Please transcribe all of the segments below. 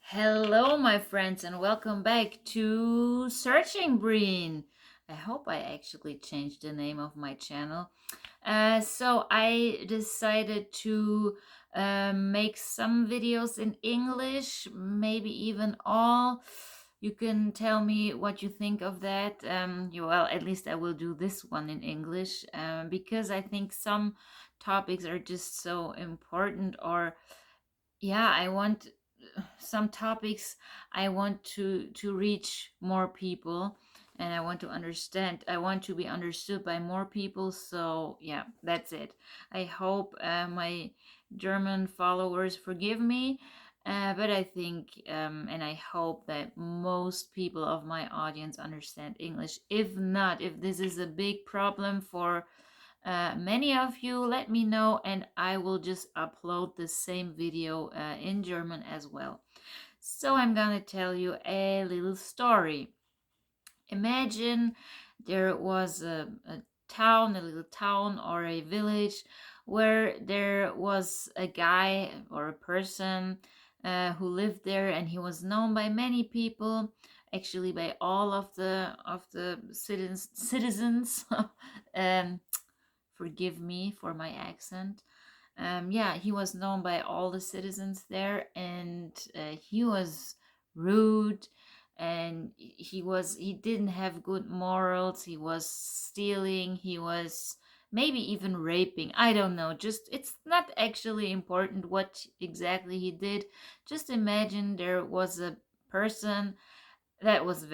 Hello, my friends, and welcome back to Searching Breen. I hope I actually changed the name of my channel. So I decided to make some videos in English, maybe even all. You can tell me what you think of that. Well, at least I will do this one in English because I think some topics are just so important, or yeah, I want some topics. I want to reach more people, and I want to be understood by more people. So yeah, that's it. I hope my German followers forgive me, but I think and I hope that most people of my audience understand English. If not, if this is a big problem for many of you, let me know, and I will just upload the same video in German as well. So I'm gonna tell you a little story. Imagine there was a town, a little town or a village where there was a guy or a person who lived there, and he was known by many people, actually by all of the citizens. um, Forgive me for my accent. Yeah, he was known by all the citizens there, and he was rude, and he didn't have good morals. He was stealing. He was maybe even raping. I don't know. Just it's not actually important what exactly he did. Just imagine there was a person that was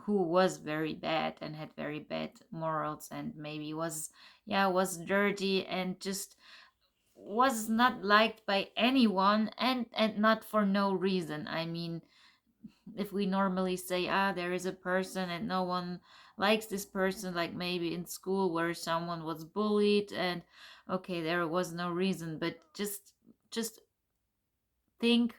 who was very bad and had very bad morals, and maybe was, yeah, was dirty and just was not liked by anyone, and not for no reason. I mean, if we normally say, there is a person and no one likes this person, like maybe in school where someone was bullied, and okay, there was no reason, but just think,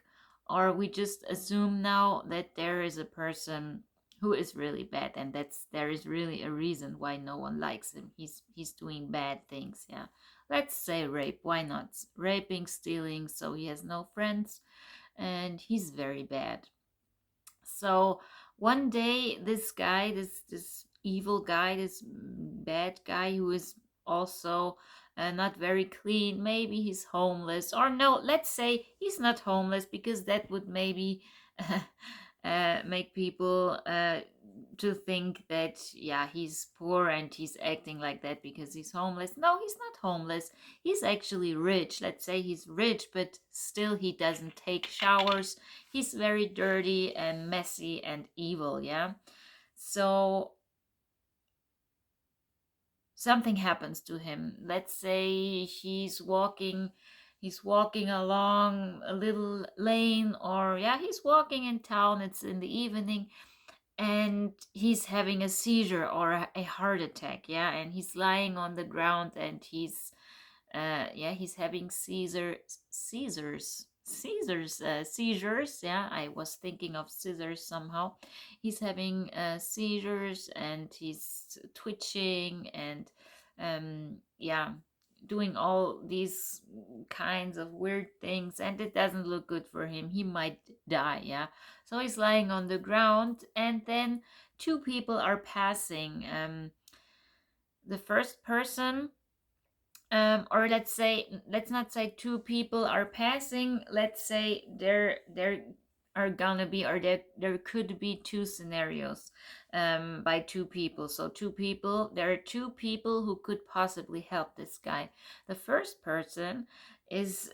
or we just assume now that there is a person who is really bad, and there is really a reason why no one likes him. He's doing bad things. Yeah, let's say rape. Why not? Raping, stealing, so he has no friends, and he's very bad. So one day, this guy, this evil guy, this bad guy, who is also not very clean. Maybe he's homeless, or no, let's say he's not homeless, because that would maybe make people to think that, yeah, he's poor and he's acting like that because he's homeless. No, he's not homeless. He's actually rich. Let's say he's rich, but still he doesn't take showers. He's very dirty and messy and evil. Yeah. So something happens to him. Let's say he's walking along a little lane, or yeah, he's walking in town, it's in the evening, and he's having a seizure or a heart attack. Yeah, and he's lying on the ground, and yeah, he's having seizures. Yeah, I was thinking of scissors somehow. He's having seizures, and he's twitching, and yeah, doing all these kinds of weird things, and it doesn't look good for him. He might die. Yeah, so he's lying on the ground, and then two people are passing. The first person, or let's not say two people are passing. Let's say there are gonna be, or there could be two scenarios by two people. So there are two people who could possibly help this guy. The first person is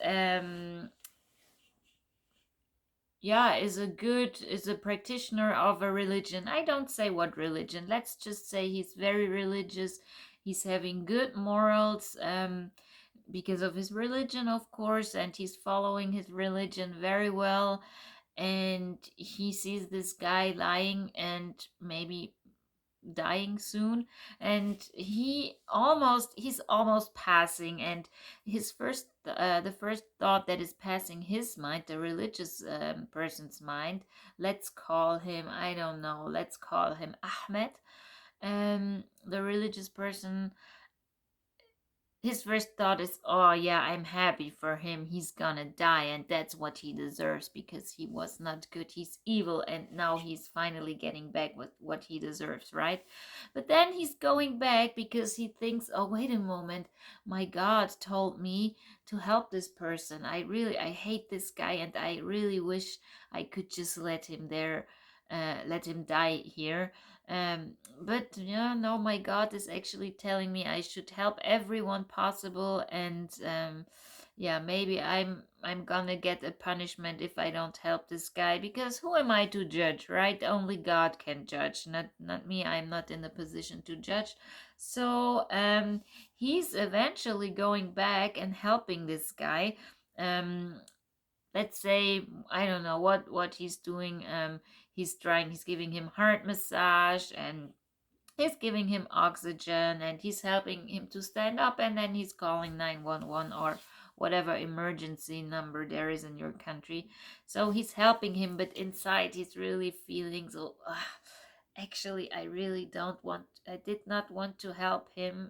yeah, is a practitioner of a religion. I don't say what religion. Let's just say he's very religious. He's having good morals because of his religion, of course, and he's following his religion very well. And he sees this guy lying and maybe dying soon, and he's almost passing, and the first thought that is passing his mind, the religious person's mind, let's call him, I don't know, let's call him Ahmed. The religious person his first thought is, oh yeah, I'm happy for him, he's gonna die, and that's what he deserves because he was not good, he's evil, and now he's finally getting back with what he deserves, right? But then he's going back because he thinks, oh wait a moment, my God told me to help this person. I hate this guy, and I really wish I could just let him there, let him die here. But yeah, no, my God is actually telling me I should help everyone possible, and yeah, maybe I'm gonna get a punishment if I don't help this guy, because who am I to judge, right? Only God can judge, not me. I'm not in the position to judge. So he's eventually going back and helping this guy. Um, let's say, I don't know what he's doing. He's giving him heart massage, and he's giving him oxygen, and he's helping him to stand up, and then he's calling 911 or whatever emergency number there is in your country. So he's helping him, but inside he's really feeling so, actually, I did not want to help him.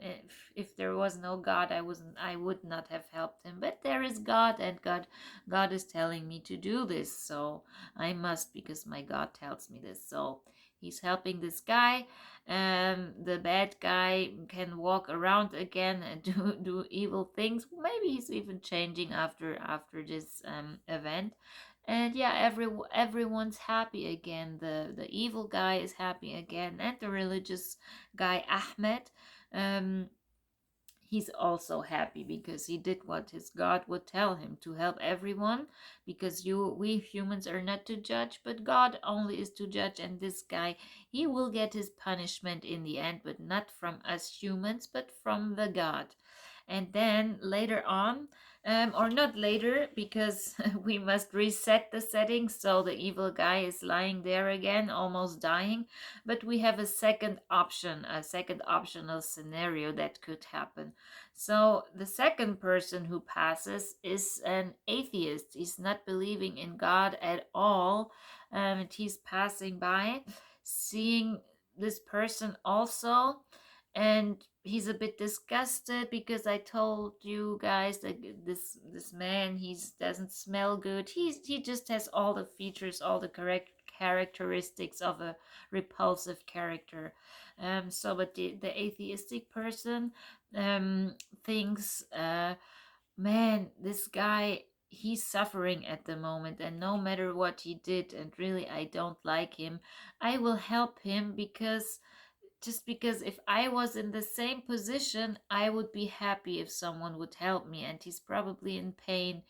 If there was no God, I would not have helped him. But there is God, and God is telling me to do this, so I must, because my God tells me this. So he's helping this guy. The bad guy can walk around again and do evil things. Maybe he's even changing after this event. And yeah, everyone's happy again. The evil guy is happy again, and the religious guy Ahmed, um, he's also happy because he did what his God would tell him, to help everyone, because we humans are not to judge, but God only is to judge. And this guy, he will get his punishment in the end, but not from us humans, but from the God. And then later on, or not later, because we must reset the settings. So the evil guy is lying there again, almost dying. But we have a second option, a second optional scenario that could happen. So the second person who passes is an atheist. He's not believing in God at all. And he's passing by, seeing this person also, and he's a bit disgusted because I told you guys that this man, he doesn't smell good. He just has all the features, all the correct characteristics of a repulsive character. So but the atheistic person thinks, man, this guy, he's suffering at the moment, and no matter what he did, and really I don't like him, I will help him, because just because if I was in the same position, I would be happy if someone would help me. And he's probably in pain.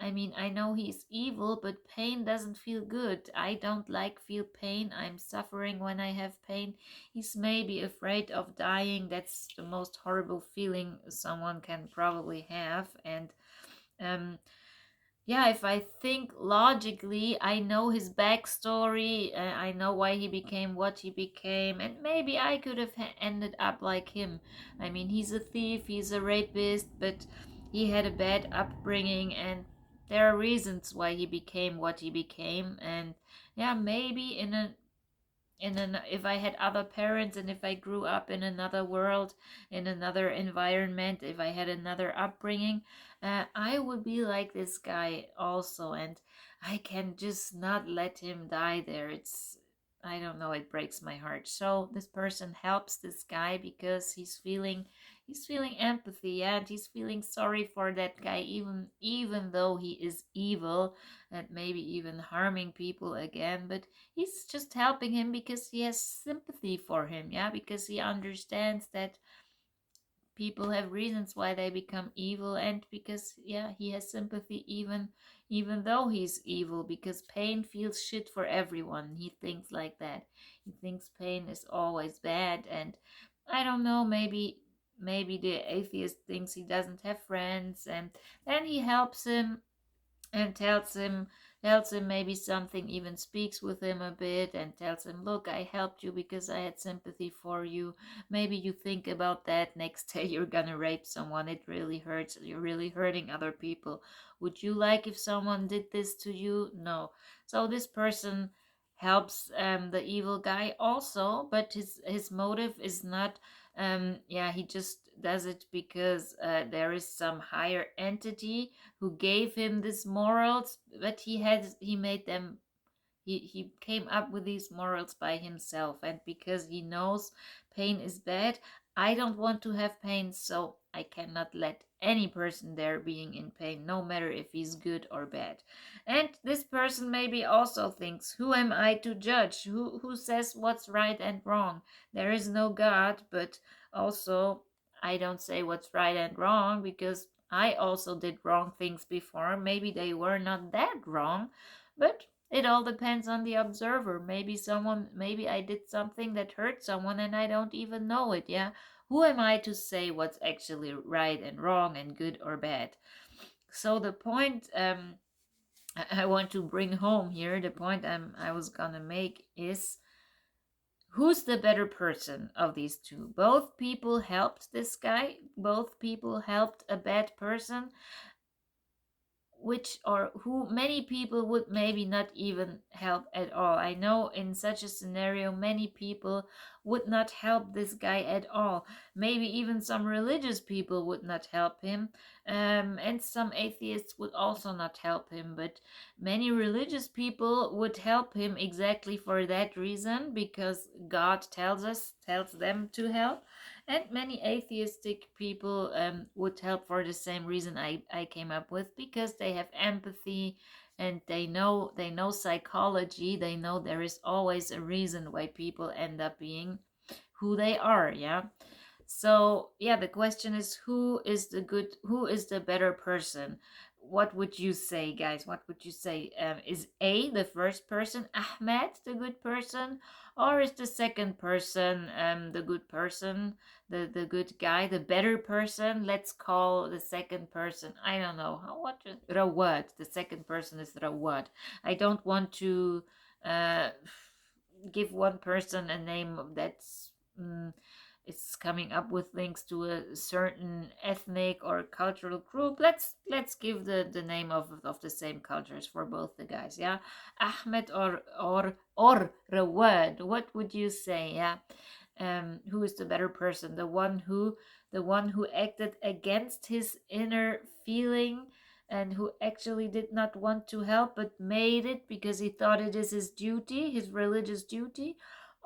I mean, I know he's evil, but pain doesn't feel good. I don't like feel pain. I'm suffering when I have pain. He's maybe afraid of dying. That's the most horrible feeling someone can probably have. And um yeah, if I think logically, I know his backstory, I know why he became what he became, and maybe I could have ended up like him. I mean, he's a thief, he's a rapist, but he had a bad upbringing, and there are reasons why he became what he became. And yeah, maybe if I had other parents, and if I grew up in another world, in another environment, if I had another upbringing, I would be like this guy also, and I can just not let him die there. I don't know, it breaks my heart. So this person helps this guy because he's feeling empathy, and he's feeling sorry for that guy, even though he is evil and maybe even harming people again. But he's just helping him because he has sympathy for him, yeah, because he understands that people have reasons why they become evil, and because yeah, he has sympathy, even though he's evil, because pain feels shit for everyone. He thinks like that. He thinks pain is always bad. And I don't know, maybe the atheist thinks he doesn't have friends, and then he helps him and tells him maybe something, even speaks with him a bit and tells him, look, I helped you because I had sympathy for you. Maybe you think about that next day you're gonna rape someone. It really hurts. You're really hurting other people. Would you like if someone did this to you? No. So this person helps the evil guy also, but his motive is not, yeah, he just does it because there is some higher entity who gave him these morals, but he made them, he came up with these morals by himself, and because he knows pain is bad, I don't want to have pain, so I cannot let any person there being in pain, no matter if he's good or bad. And this person maybe also thinks, who am I to judge? Who says what's right and wrong? There is no God, but also I don't say what's right and wrong because I also did wrong things before. Maybe they were not that wrong, but it all depends on the observer. Maybe I did something that hurt someone and I don't even know it, yeah? Who am I to say what's actually right and wrong and good or bad? So the point I want to bring home here, the point I was gonna make is, who's the better person of these two? Both people helped this guy, both people helped a bad person, which or who many people would maybe not even help at all. I know in such a scenario, many people would not help this guy at all. Maybe even some religious people would not help him, and some atheists would also not help him. But many religious people would help him exactly for that reason, because God tells them to help. And many atheistic people would help for the same reason I came up with, because they have empathy and they know psychology. They know there is always a reason why people end up being who they are, yeah. So yeah, the question is, who is the better person? What would you say, guys? What would you say? Is A, the first person, Ahmed, the good person, or is the second person the good person, the good guy, the better person? Let's call the second person, I don't know, what is Rawad. The second person is Rawad. I don't want to uh, give one person a name that's it's coming up with links to a certain ethnic or cultural group. Let's give the name of the same cultures for both the guys, yeah. Ahmed or Rawad, what would you say, yeah? Who is the better person, the one who acted against his inner feeling and who actually did not want to help but made it because he thought it is his duty, his religious duty?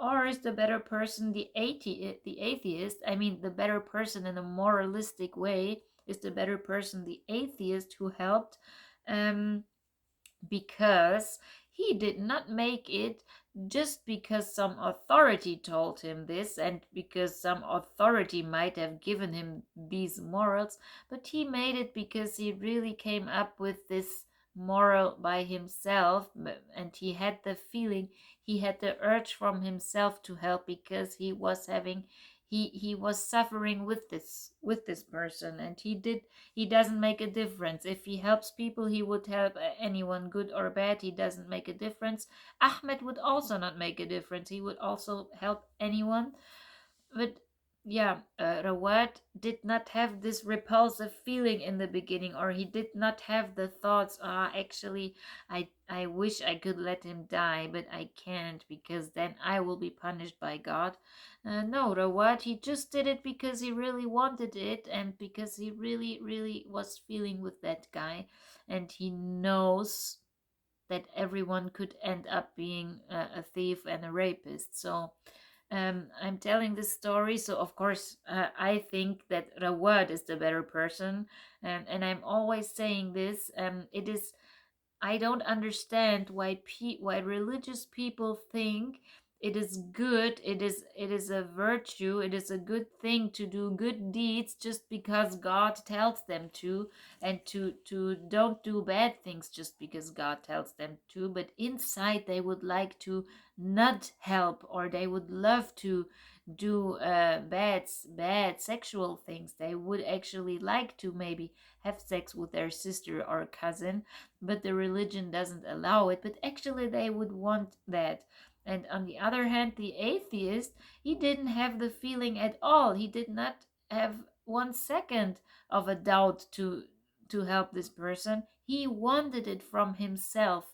Or is the better person the atheist? I mean, the better person in a moralistic way is the better person the atheist who helped, um, because he did not make it just because some authority told him this and because some authority might have given him these morals, but he made it because he really came up with this moral by himself, and he had the feeling, he had the urge from himself to help because he was suffering with this person, and he doesn't make a difference. If he helps people, he would help anyone, good or bad. He doesn't make a difference. Ahmed would also not make a difference. He would also help anyone. But yeah, Rawat did not have this repulsive feeling in the beginning, or he did not have the thoughts, actually, I wish I could let him die, but I can't because then I will be punished by God. No, Rawat, he just did it because he really wanted it and because he really, really was feeling with that guy, and he knows that everyone could end up being a thief and a rapist. So I'm telling this story, so of course I think that Rawad is the better person, and I'm always saying this. It is, I don't understand why religious people think it is good, it is a virtue, it is a good thing to do good deeds just because God tells them to, and to don't do bad things just because God tells them to, but inside they would like to not help, or they would love to do bad sexual things. They would actually like to maybe have sex with their sister or cousin, but the religion doesn't allow it, but actually they would want that. And on the other hand, the atheist, he didn't have the feeling at all. He did not have 1 second of a doubt to help this person. He wanted it from himself,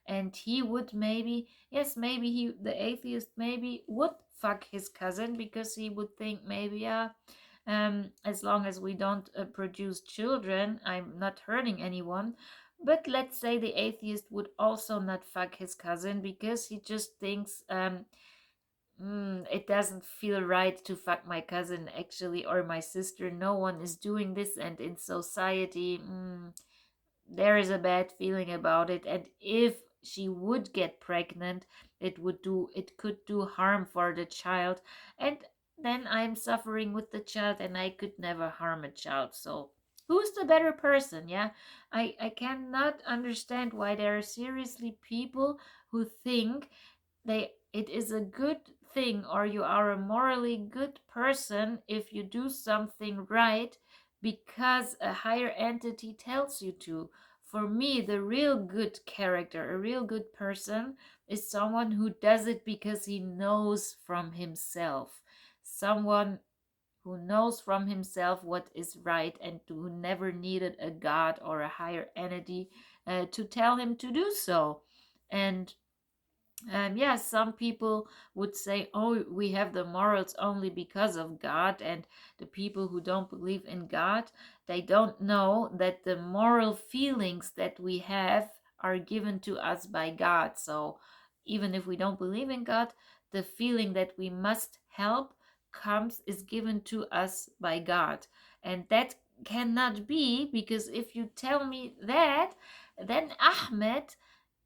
and he would maybe, yes, maybe the atheist maybe would fuck his cousin because he would think maybe, As long as we don't produce children, I'm not hurting anyone. But let's say the atheist would also not fuck his cousin because he just thinks, it doesn't feel right to fuck my cousin, actually, or my sister. No one is doing this, and in society, there is a bad feeling about it. And if she would get pregnant, it could do harm for the child, and then I'm suffering with the child, and I could never harm a child. So who's the better person? Yeah, I cannot understand why there are seriously people who think it is a good thing, or you are a morally good person if you do something right because a higher entity tells you to. For me, the real good character, a real good person, is someone who does it because he knows from himself. Someone who knows from himself what is right, and who never needed a god or a higher entity to tell him to do so. And yeah, some people would say, oh, we have the morals only because of God. And the people who don't believe in God, they don't know that the moral feelings that we have are given to us by God. So even if we don't believe in God, the feeling that we must help is given to us by God. And that cannot be, because if you tell me that, then Ahmed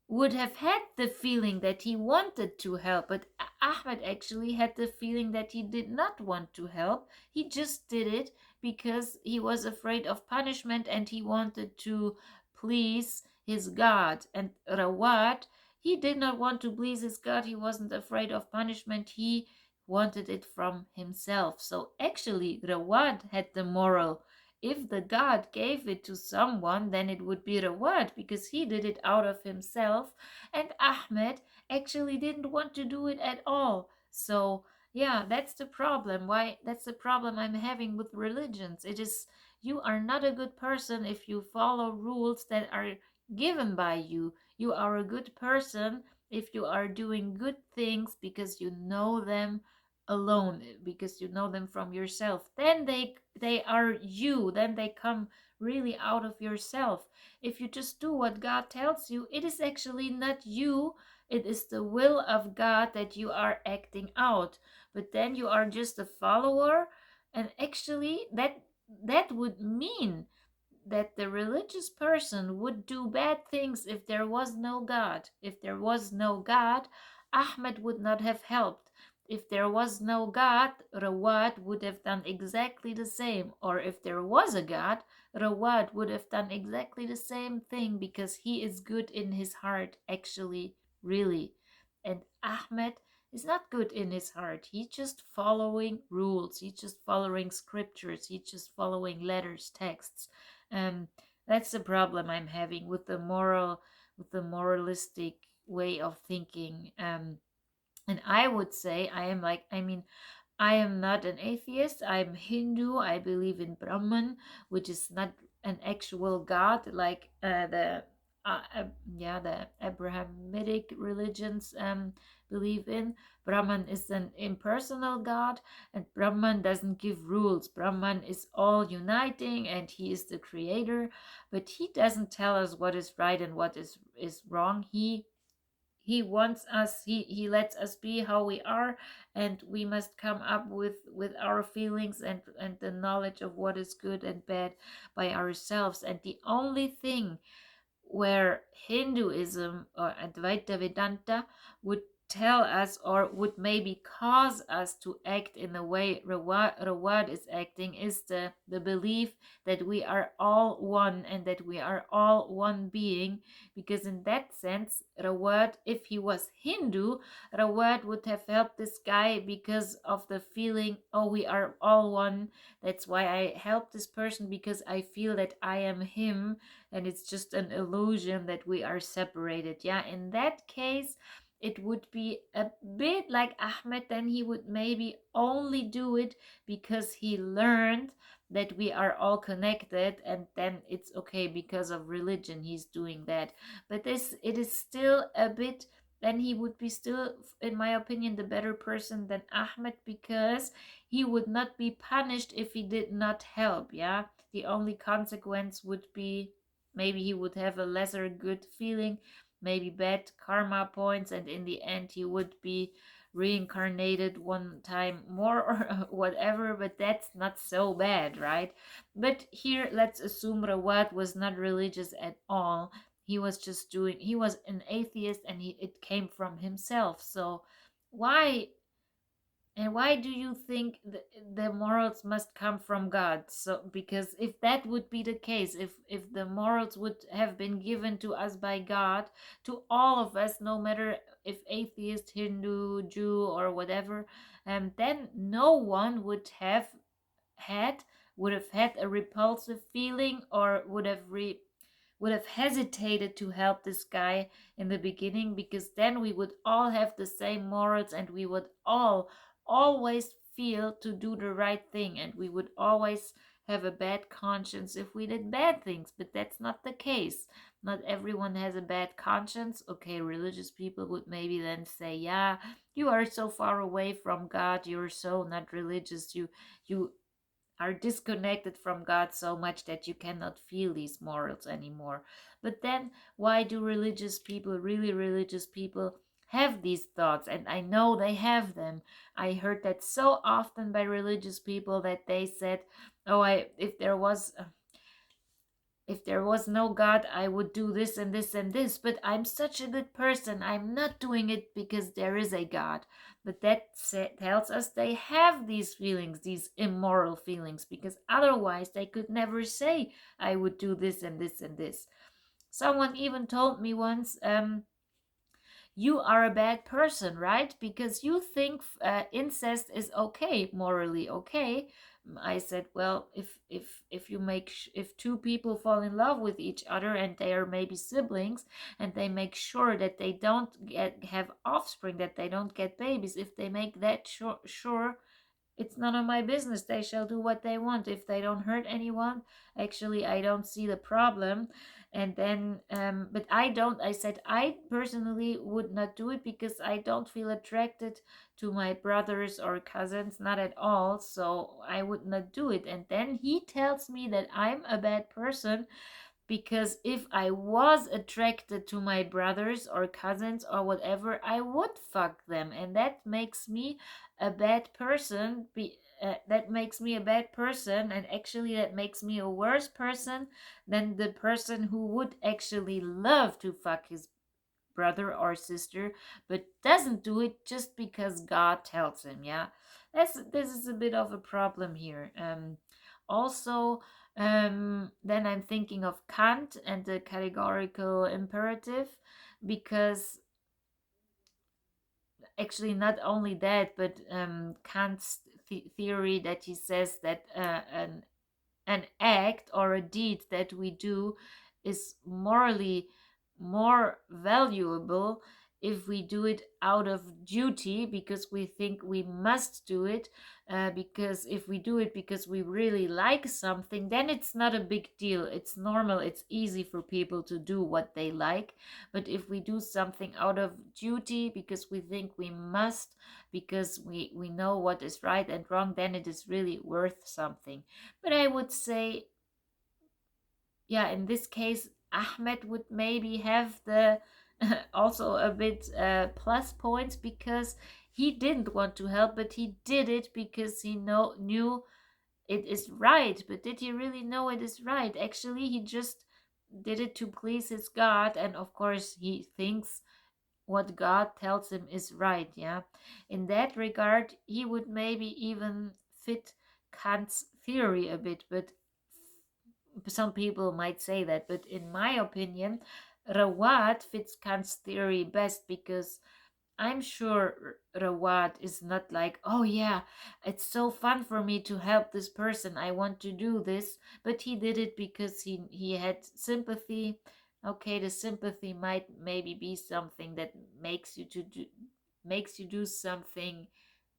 would have had the feeling that he wanted to help, but Ahmed actually had the feeling that he did not want to help. He just did it because he was afraid of punishment, and he wanted to please his God. And Rawat, he did not want to please his God. He wasn't afraid of punishment. He wanted it from himself. So actually, Rawat had the moral. If the god gave it to someone, then it would be Rawad, because he did it out of himself, and Ahmed actually didn't want to do it at all. So yeah, that's the problem. Why? That's the problem I'm having with religions. It is, you are not a good person if you follow rules that are given by you. You are a good person if you are doing good things because you know them alone, because you know them from yourself. Then they are you, then they come really out of yourself. If you just do what God tells you, it is actually not you, it is the will of God that you are acting out. But then you are just a follower, and actually that would mean that the religious person would do bad things if there was no God. If there was no God, Ahmed would not have helped. If there was no God, Rawat would have done exactly the same. Or if there was a God, Rawat would have done exactly the same thing, because he is good in his heart, actually, really. And Ahmed is not good in his heart. He's just following rules. He's just following scriptures. He's just following letters, texts. um, that's the problem I'm having with the moralistic way of thinking. And I would say I am not an atheist. I'm Hindu. I believe in Brahman, which is not an actual god like uh, uh, the Abrahamic religions believe in. Brahman is an impersonal god, and Brahman doesn't give rules. Brahman is all uniting, and he is the creator, but he doesn't tell us what is right and what is wrong. He wants us, he lets us be how we are, and we must come up with our feelings and the knowledge of what is good and bad by ourselves. And the only thing where Hinduism or Advaita Vedanta would tell us, or would maybe cause us to act in the way Rawad is acting, is the belief that we are all one, and that we are all one being. Because in that sense, Rawad, if he was Hindu, Rawad would have helped this guy because of the feeling, oh, we are all one. That's why I help this person, because I feel that I am him, and it's just an illusion that we are separated. Yeah, in that case, it would be a bit like Ahmed. Then he would maybe only do it because he learned that we are all connected, and then it's okay because of religion he's doing that. But this, it is still a bit then he would be still, in my opinion, the better person than Ahmed, because he would not be punished if he did not help. Yeah, the only consequence would be maybe he would have a lesser good feeling, maybe bad karma points, and in the end he would be reincarnated one time more or whatever, but that's not so bad, right? But here, let's assume Rawat was not religious at all. He was just doing, he was an atheist, and it came from himself. So why, and why do you think the morals must come from God? So because if that would be the case, if the morals would have been given to us by God, to all of us, no matter if atheist, Hindu, Jew, or whatever, then no one had would have had a repulsive feeling, or would have hesitated to help this guy in the beginning, because then we would all have the same morals, and we would all always feel to do the right thing, and we would always have a bad conscience if we did bad things. But that's not the case. Not everyone has a bad conscience. Okay, religious people would maybe then say, yeah, you are so far away from God, you're so not religious, you are disconnected from God so much that you cannot feel these morals anymore. But then, why do religious people, really religious people, have these thoughts? And I know they have them. I heard that so often by religious people that they said, "Oh, if there was no God, I would do this and this and this, but I'm such a good person. I'm not doing it because there is a God." But that tells us they have these feelings, these immoral feelings, because otherwise they could never say, "I would do this and this and this." Someone even told me once, you are a bad person, right? Because you think incest is okay, morally okay. I said, well, if you make if two people fall in love with each other, and they are maybe siblings, and they make sure that they don't have offspring, that they don't get babies, if they make that sure, it's none of my business. They shall do what they want. If they don't hurt anyone, actually, I don't see the problem. And then, but I said, I personally would not do it because I don't feel attracted to my brothers or cousins, not at all. So I would not do it. And then he tells me that I'm a bad person because if I was attracted to my brothers or cousins or whatever, I would fuck them, and that makes me a bad person. That makes me a bad person, and actually, that makes me a worse person than the person who would actually love to fuck his brother or sister, but doesn't do it just because God tells him. Yeah, this is a bit of a problem here. Also, then I'm thinking of Kant and the categorical imperative, because actually not only that, but Kant's theory that he says that an act or a deed that we do is morally more valuable if we do it out of duty, because we think we must do it, because if we do it because we really like something, then it's not a big deal, it's normal, it's easy for people to do what they like. But if we do something out of duty because we think we must, because we know what is right and wrong, then it is really worth something. But I would say, yeah, in this case, Ahmed would maybe have the also a bit plus points, because he didn't want to help, but he did it because he knew it is right. But did he really know it is right? Actually, he just did it to please his God, and of course, he thinks what God tells him is right. Yeah, in that regard, he would maybe even fit Kant's theory a bit, but some people might say that, but in my opinion, Rawat fits Kant's theory best, because I'm sure Rawat is not like, oh yeah, it's so fun for me to help this person, I want to do this, but he did it because he had sympathy. Okay, the sympathy might maybe be something that makes you do something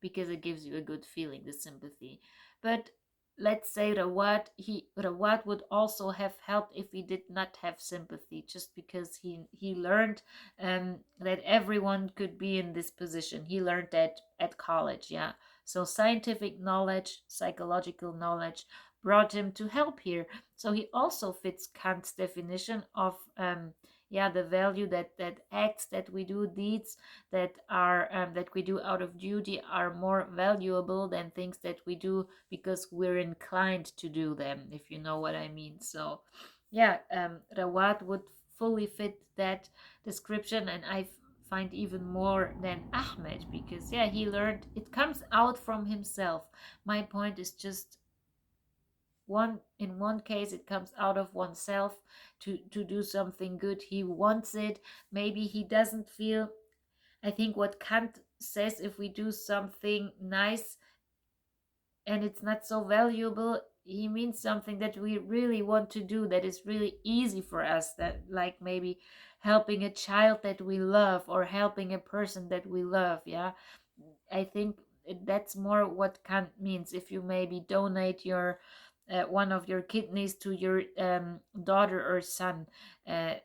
because it gives you a good feeling, the sympathy. But let's say Rawat would also have helped if he did not have sympathy, just because he learned that everyone could be in this position. He learned that at college, yeah. So scientific knowledge, psychological knowledge brought him to help here. So he also fits Kant's definition of yeah, the value that acts that we do, deeds that we do out of duty, are more valuable than things that we do because we're inclined to do them, if you know what I mean. So yeah, Rawat would fully fit that description, and I find even more than Ahmed, because yeah, he learned, it comes out from himself. My point is just, in one case it comes out of oneself to do something good. He wants it. Maybe he doesn't feel, I think what Kant says, if we do something nice and it's not so valuable, he means something that we really want to do, that is really easy for us, that like maybe helping a child that we love, or helping a person that we love. Yeah, I think that's more what Kant means. If you maybe donate your one of your kidneys to your daughter or son, uh,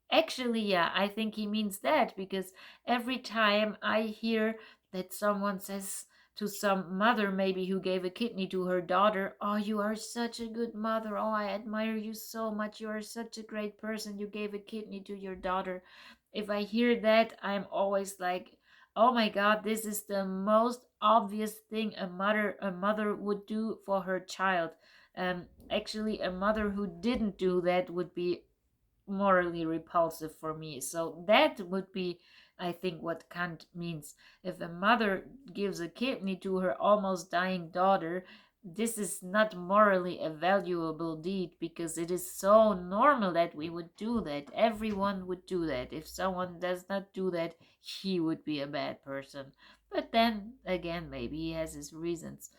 actually, yeah, I think he means that, because every time I hear that someone says to some mother, maybe who gave a kidney to her daughter, "Oh, you are such a good mother. Oh, I admire you so much. You are such a great person. You gave a kidney to your daughter." If I hear that, I'm always like, "Oh my God, this is the most obvious thing a mother would do for her child." Actually, a mother who didn't do that would be morally repulsive for me. So that would be, I think, what Kant means. If a mother gives a kidney to her almost dying daughter, this is not morally a valuable deed, because it is so normal that we would do that. Everyone would do that. If someone does not do that, he would be a bad person. But then again, maybe he has his reasons.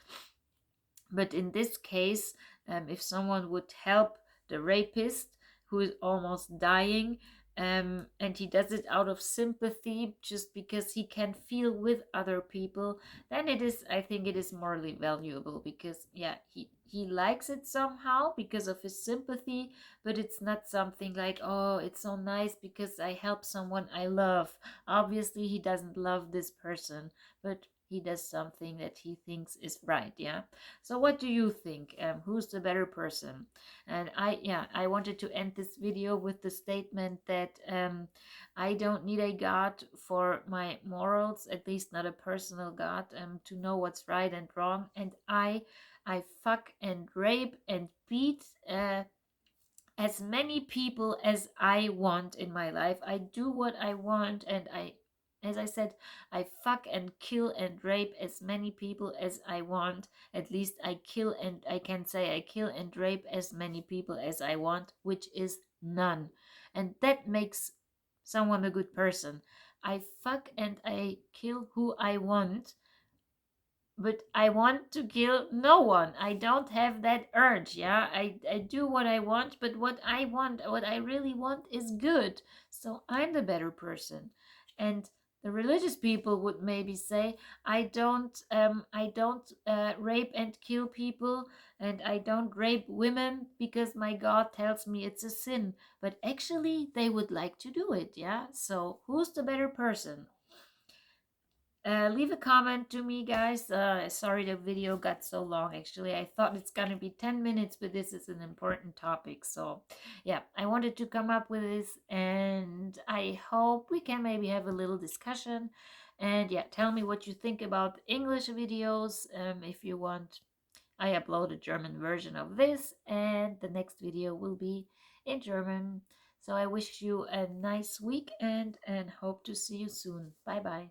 But in this case, if someone would help the rapist who is almost dying, and he does it out of sympathy, just because he can feel with other people, then it is, I think it is morally valuable, because yeah, he likes it somehow because of his sympathy. But it's not something like, "Oh, it's so nice because I help someone I love." Obviously he doesn't love this person, but he does something that he thinks is right. Yeah. So what do you think? Who's the better person? And I wanted to end this video with the statement that I don't need a God for my morals, at least not a personal God, to know what's right and wrong. And I fuck and rape and beat as many people as I want in my life. I do what I want, and as I said, I fuck and kill and rape as many people as I want. At least I can say I kill and rape as many people as I want, which is none. And that makes someone a good person. I fuck and I kill who I want, but I want to kill no one. I don't have that urge. Yeah, I do what I want, but what I really want is good. So I'm the better person. And the religious people would maybe say, I don't rape and kill people, and I don't rape women because my God tells me it's a sin. But actually, they would like to do it. Yeah. So who's the better person? Leave a comment to me, guys. Sorry the video got so long. Actually, I thought it's gonna be 10 minutes, but this is an important topic. So yeah, I wanted to come up with this, and I hope we can maybe have a little discussion. And yeah, tell me what you think about English videos. If you want, I upload a German version of this, and the next video will be in German. So I wish you a nice week, and hope to see you soon. Bye bye.